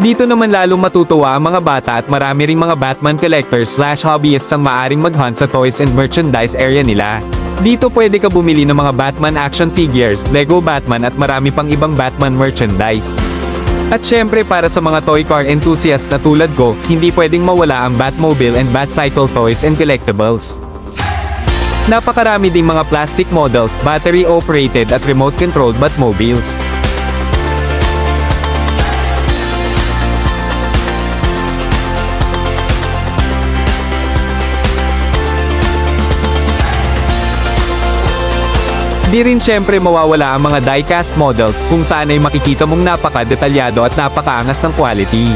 Dito naman lalong matutuwa ang mga bata at marami ring mga Batman collectors/hobbyists ang maaring mag-hunt sa toys and merchandise area nila. Dito pwede ka bumili ng mga Batman action figures, Lego Batman at marami pang ibang Batman merchandise. At syempre para sa mga toy car enthusiast na tulad ko, hindi pwedeng mawala ang Batmobile and Batcycle toys and collectibles. Napakarami ding mga plastic models, battery-operated at remote-controlled Batmobiles. Di rin syempre mawawala ang mga die-cast models kung saan ay makikita mong napaka-detalyado at napakaangas ng quality.